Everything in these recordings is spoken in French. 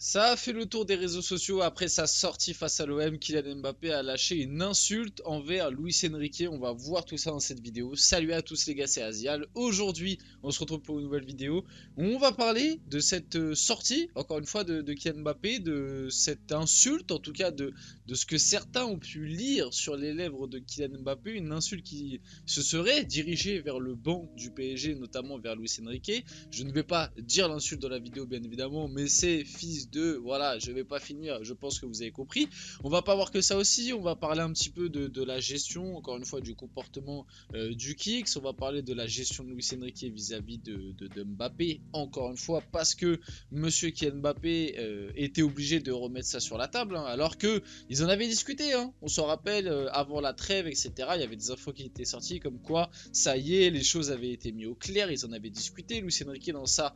Ça a fait le tour des réseaux sociaux après sa sortie face à l'OM. Kylian Mbappé a lâché une insulte envers Luis Enrique. On va voir tout ça dans cette vidéo. Salut à tous les gars, c'est Azial. Aujourd'hui, on se retrouve pour une nouvelle vidéo où on va parler de cette sortie, encore une fois, de Kylian Mbappé, de cette insulte, en tout cas de ce que certains ont pu lire sur les lèvres de Kylian Mbappé. Une insulte qui se serait dirigée vers le banc du PSG, notamment vers Luis Enrique. Je ne vais pas dire l'insulte dans la vidéo, bien évidemment, mais c'est fils de, voilà, je vais pas finir, je pense que vous avez compris. On va pas voir que ça aussi, on va parler un petit peu de la gestion, encore une fois, du comportement du Kicks, on va parler de la gestion de Luis Enrique vis-à-vis de Mbappé, encore une fois, parce que monsieur Kylian Mbappé était obligé de remettre ça sur la table, hein, alors que ils en avaient discuté, hein, on s'en rappelle, avant la trêve, etc. Il y avait des infos qui étaient sorties comme quoi, ça y est, les choses avaient été mises au clair, ils en avaient discuté. Luis Enrique, dans sa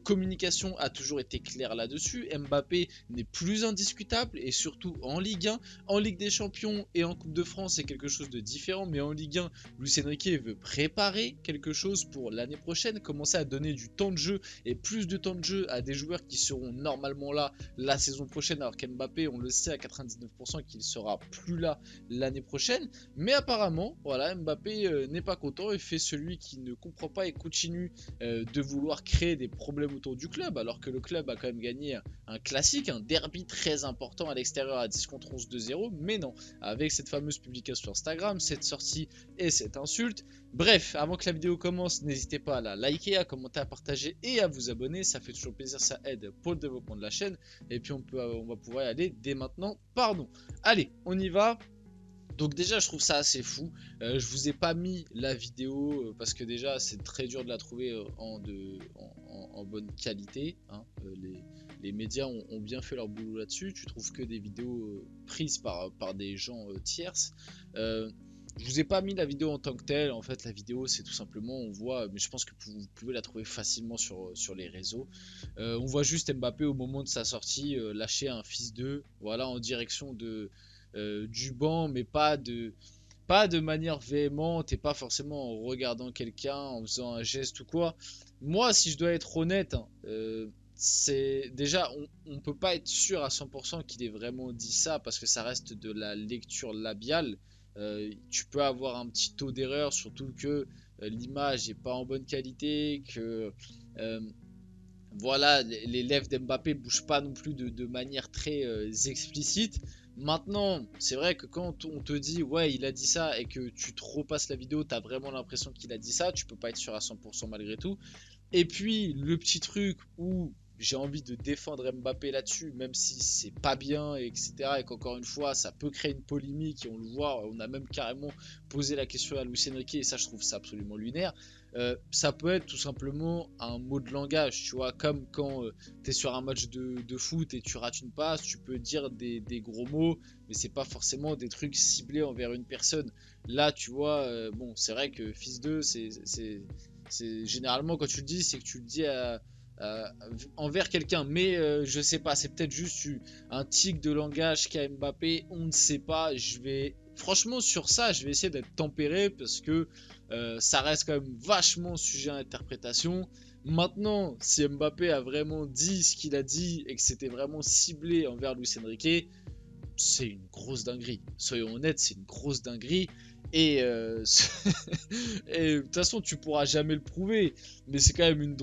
communication, a toujours été clair là-dessus. Mbappé n'est plus indiscutable, et surtout en Ligue 1. En Ligue des Champions et en Coupe de France, c'est quelque chose de différent, mais en Ligue 1, Luis Enrique veut préparer quelque chose pour l'année prochaine, commencer à donner du temps de jeu et plus de temps de jeu à des joueurs qui seront normalement là la saison prochaine, alors qu'Mbappé, on le sait à 99% qu'il sera plus là l'année prochaine. Mais apparemment, voilà, Mbappé n'est pas content et fait celui qui ne comprend pas et continue de vouloir créer des problèmes autour du club, alors que le club a quand même gagné un classique, un derby très important à l'extérieur à 10 contre 11 2-0. Mais non, avec cette fameuse publication sur Instagram, cette sortie et cette insulte. Bref, avant que la vidéo commence, n'hésitez pas à la liker, à commenter, à partager et à vous abonner. Ça fait toujours plaisir, ça aide pour le développement de la chaîne. Et puis on va pouvoir y aller dès maintenant. Pardon. Allez, on y va. Donc déjà je trouve ça assez fou, je vous ai pas mis la vidéo parce que déjà c'est très dur de la trouver en bonne qualité, hein. Les médias ont bien fait leur boulot là-dessus, tu trouves que des vidéos prises par des gens tierces. Je vous ai pas mis la vidéo en tant que telle, en fait la vidéo c'est tout simplement, on voit, mais je pense que vous pouvez la trouver facilement sur les réseaux. On voit juste Mbappé au moment de sa sortie lâcher un fils d'eux, voilà, en direction du banc, mais pas de manière véhémente et pas forcément en regardant quelqu'un, en faisant un geste ou quoi. Moi, si je dois être honnête, hein, c'est déjà, on peut pas être sûr à 100% qu'il ait vraiment dit ça parce que ça reste de la lecture labiale. Tu peux avoir un petit taux d'erreur, surtout que l'image n'est pas en bonne qualité, que euh, voilà, les lèvres d'Mbappé bougent pas non plus de manière très explicite. Maintenant, c'est vrai que quand on te dit ouais, il a dit ça et que tu te repasses la vidéo, t'as vraiment l'impression qu'il a dit ça, tu peux pas être sûr à 100% malgré tout. Et puis le petit truc où j'ai envie de défendre Mbappé là-dessus, même si c'est pas bien, etc. Et qu'encore une fois, ça peut créer une polémique, et on le voit, on a même carrément posé la question à Luis Enrique, et ça je trouve ça absolument lunaire. Ça peut être tout simplement un mot de langage, tu vois, comme quand tu es sur un match de foot et tu rates une passe, tu peux dire des gros mots, mais c'est pas forcément des trucs ciblés envers une personne. Là, tu vois, bon, c'est vrai que fils d'eux, c'est généralement quand tu le dis, c'est que tu le dis envers quelqu'un, mais je sais pas, c'est peut-être juste un tic de langage qu'a Mbappé, on ne sait pas. Franchement, sur ça, je vais essayer d'être tempéré parce que ça reste quand même vachement sujet à interprétation. Maintenant, si Mbappé a vraiment dit ce qu'il a dit et que c'était vraiment ciblé envers Luis Enrique, c'est une grosse dinguerie. Soyons honnêtes, c'est une grosse dinguerie. Et et de toute façon, tu pourras jamais le prouver. Mais c'est quand même une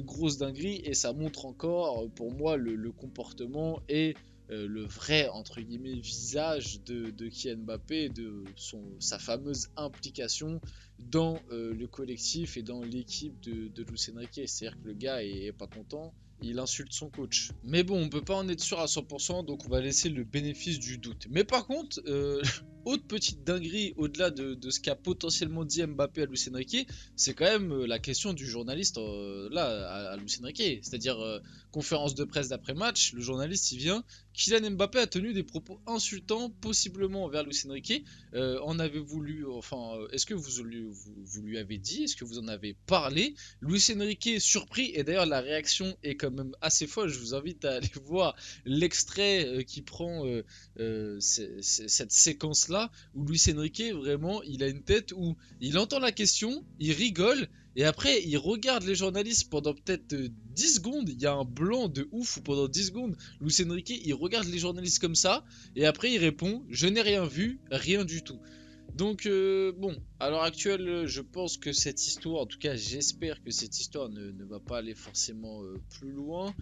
grosse dinguerie. Et ça montre encore, pour moi, le comportement et le vrai, entre guillemets, visage de Kylian Mbappé, de sa fameuse implication dans le collectif et dans l'équipe de Luis Enrique. C'est-à-dire que le gars est pas content, il insulte son coach. Mais bon, on peut pas en être sûr à 100%, donc on va laisser le bénéfice du doute. Mais par contre, autre petite dinguerie, au-delà de ce qu'a potentiellement dit Mbappé à Luis Enrique, c'est quand même la question du journaliste là, à Luis Enrique. C'est-à-dire, conférence de presse d'après-match, le journaliste il vient, Kylian Mbappé a tenu des propos insultants, possiblement envers Luis Enrique. En avez-vous lu, enfin, est-ce que vous lui avez dit, est-ce que vous en avez parlé? Luis Enrique est surpris, et d'ailleurs la réaction est quand même assez folle. Je vous invite à aller voir l'extrait qui prend cette séquence là où Luis Enrique vraiment il a une tête où il entend la question, il rigole Et après, il regarde les journalistes pendant peut-être 10 secondes. Il y a un blanc de ouf où pendant 10 secondes, Luis Enrique, il regarde les journalistes comme ça. Et après, il répond, je n'ai rien vu, rien du tout. Donc, bon, à l'heure actuelle, je pense que cette histoire, en tout cas, j'espère que cette histoire ne va pas aller forcément plus loin.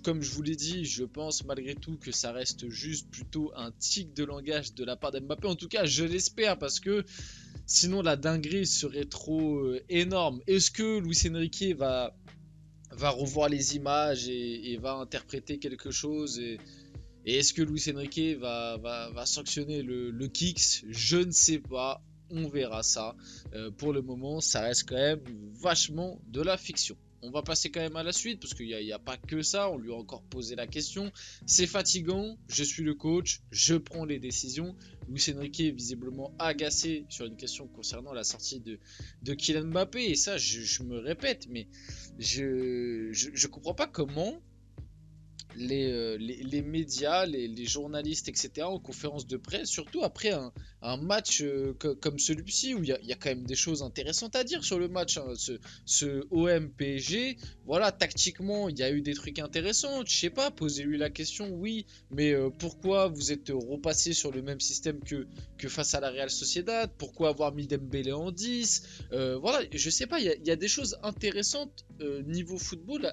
Comme je vous l'ai dit, je pense malgré tout que ça reste juste plutôt un tic de langage de la part d'Mbappé. En tout cas, je l'espère parce que sinon la dinguerie serait trop énorme. Est-ce que Luis Enrique va revoir les images et va interpréter quelque chose et est-ce que Luis Enrique va sanctionner le Kicks? Je ne sais pas. On verra ça. Pour le moment, ça reste quand même vachement de la fiction. On va passer quand même à la suite parce qu'il n'y a pas que ça. On lui a encore posé la question. C'est fatigant. Je suis le coach. Je prends les décisions. Luis Enrique est visiblement agacé sur une question concernant la sortie de Kylian Mbappé. Et ça, je me répète, mais je comprends pas comment les médias, les journalistes, etc., en conférence de presse, surtout après un match comme celui-ci, où il y a quand même des choses intéressantes à dire sur le match, hein, ce OM-PSG, voilà, tactiquement, il y a eu des trucs intéressants, je sais pas, posez-lui la question, oui, mais pourquoi vous êtes repassé sur le même système que face à la Real Sociedad, pourquoi avoir mis Dembélé en 10, voilà, je sais pas, il y a des choses intéressantes niveau football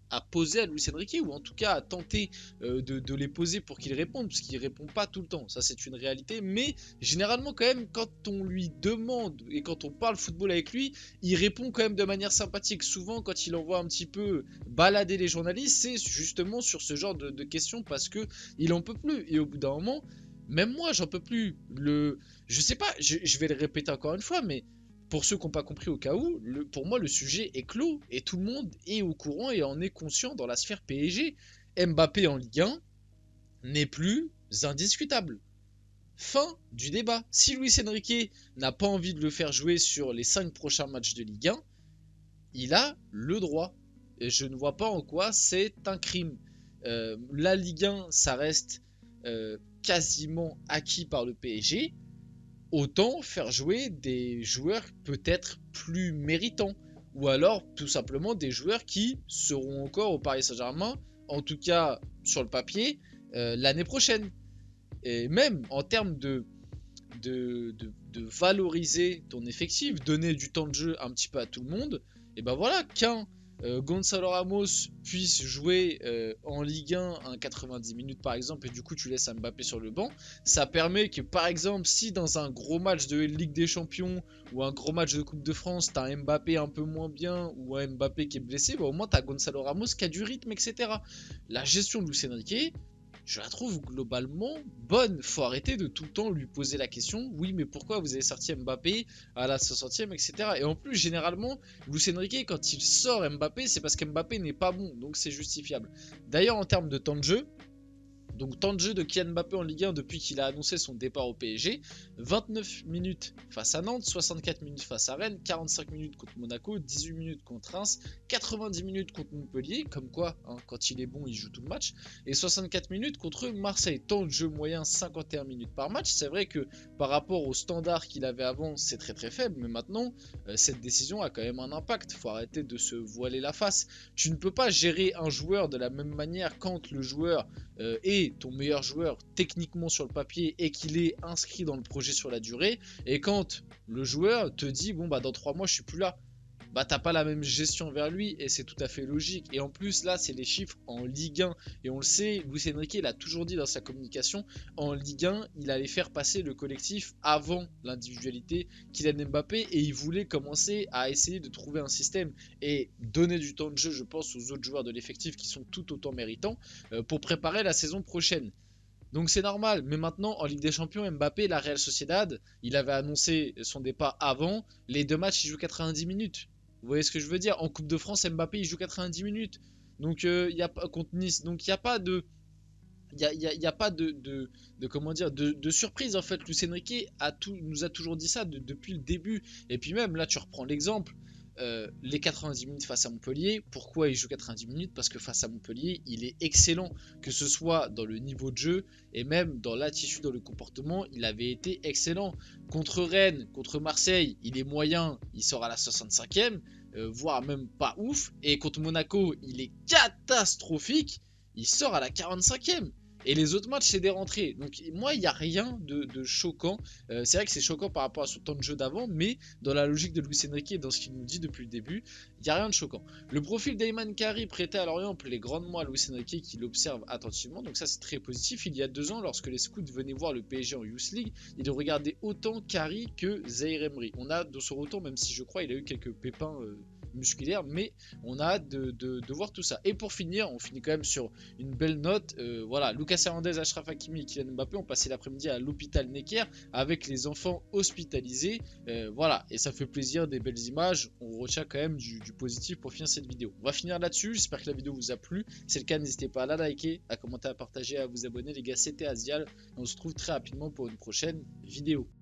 à poser à Luis Enrique ou en tout cas à tenter de les poser pour qu'il réponde parce qu'il répond pas tout le temps, ça c'est une réalité, mais généralement quand même quand on lui demande et quand on parle football avec lui, il répond quand même de manière sympathique. Souvent quand il envoie un petit peu balader les journalistes, c'est justement sur ce genre de questions parce que il en peut plus et au bout d'un moment, même moi j'en peux plus. Je sais pas, je vais le répéter encore une fois, mais pour ceux qui n'ont pas compris au cas où, pour moi le sujet est clos et tout le monde est au courant et en est conscient dans la sphère PSG. Mbappé en Ligue 1 n'est plus indiscutable. Fin du débat. Si Luis Enrique n'a pas envie de le faire jouer sur les 5 prochains matchs de Ligue 1, il a le droit. Et je ne vois pas en quoi c'est un crime. La Ligue 1, ça reste quasiment acquis par le PSG. Autant faire jouer des joueurs peut-être plus méritants. Ou alors tout simplement des joueurs qui seront encore au Paris Saint-Germain, en tout cas sur le papier, l'année prochaine. Et même en termes de valoriser ton effectif, donner du temps de jeu un petit peu à tout le monde, et ben voilà, qu'un Gonzalo Ramos puisse jouer en Ligue 1 90 minutes par exemple et du coup tu laisses Mbappé sur le banc, ça permet que par exemple si dans un gros match de Ligue des Champions ou un gros match de Coupe de France t'as un Mbappé un peu moins bien ou un Mbappé qui est blessé, bah, au moins t'as Gonzalo Ramos qui a du rythme, etc. La gestion de Luis Enrique, je la trouve globalement bonne. Faut arrêter de tout le temps lui poser la question, oui mais pourquoi vous avez sorti Mbappé à la 60e, etc. Et en plus généralement Luis Enrique quand il sort Mbappé c'est parce qu'Mbappé n'est pas bon, donc c'est justifiable. D'ailleurs en termes de temps de jeu, donc temps de jeu de Kylian Mbappé en Ligue 1 depuis qu'il a annoncé son départ au PSG, 29 minutes face à Nantes, 64 minutes face à Rennes, 45 minutes contre Monaco, 18 minutes contre Reims, 90 minutes contre Montpellier, comme quoi hein, quand il est bon il joue tout le match, et 64 minutes contre Marseille. Temps de jeu moyen 51 minutes par match, c'est vrai que par rapport au standard qu'il avait avant c'est très très faible, mais maintenant cette décision a quand même un impact, faut arrêter de se voiler la face. Tu ne peux pas gérer un joueur de la même manière quand le joueur est ton meilleur joueur techniquement sur le papier et qu'il est inscrit dans le projet sur la durée, et quand le joueur te dit bon bah dans 3 mois je suis plus là, bah t'as pas la même gestion vers lui et c'est tout à fait logique. Et en plus là c'est les chiffres en Ligue 1 et on le sait, Luis Enrique il a toujours dit dans sa communication, en Ligue 1 il allait faire passer le collectif avant l'individualité Kylian Mbappé et il voulait commencer à essayer de trouver un système et donner du temps de jeu je pense aux autres joueurs de l'effectif qui sont tout autant méritants pour préparer la saison prochaine. Donc c'est normal, mais maintenant en Ligue des Champions, Mbappé, la Real Sociedad, il avait annoncé son départ avant, les 2 matchs il joue 90 minutes. Vous voyez ce que je veux dire? En Coupe de France, Mbappé il joue 90 minutes. Donc il y a pas contre Nice, donc il n'y a pas de il y a pas de comment dire de surprise en fait. Luis Enrique nous a toujours dit ça depuis le début. Et puis même là tu reprends l'exemple. les 90 minutes face à Montpellier. Pourquoi il joue 90 minutes? Parce que face à Montpellier, il est excellent, que ce soit dans le niveau de jeu et même dans l'attitude, dans le comportement, il avait été excellent. Contre Rennes, contre Marseille, il est moyen, il sort à la 65e, voire même pas ouf. Et contre Monaco, il est catastrophique, il sort à la 45e. Et les autres matchs, c'est des rentrées. Donc moi, il n'y a rien de choquant. C'est vrai que c'est choquant par rapport à son temps de jeu d'avant, mais dans la logique de Luis Enrique et dans ce qu'il nous dit depuis le début, il n'y a rien de choquant. Le profil d'Ayman Kari prêté à Lorient plaît grandement à Luis Enrique qui l'observe attentivement. Donc ça, c'est très positif. Il y a 2 ans, lorsque les scouts venaient voir le PSG en Youth League, ils regardaient autant Kari que Zaïre Emery. On a de son retour, même si je crois il a eu quelques pépins musculaire, mais on a hâte de voir tout ça. Et pour finir, on finit quand même sur une belle note. Voilà, Lucas Hernandez, Achraf Hakimi et Kylian Mbappé ont passé l'après-midi à l'hôpital Necker avec les enfants hospitalisés. Voilà, et ça fait plaisir, des belles images. On retient quand même du positif pour finir cette vidéo. On va finir là-dessus. J'espère que la vidéo vous a plu. Si c'est le cas, n'hésitez pas à la liker, à commenter, à partager, à vous abonner. Les gars, c'était Azial. Et on se retrouve très rapidement pour une prochaine vidéo.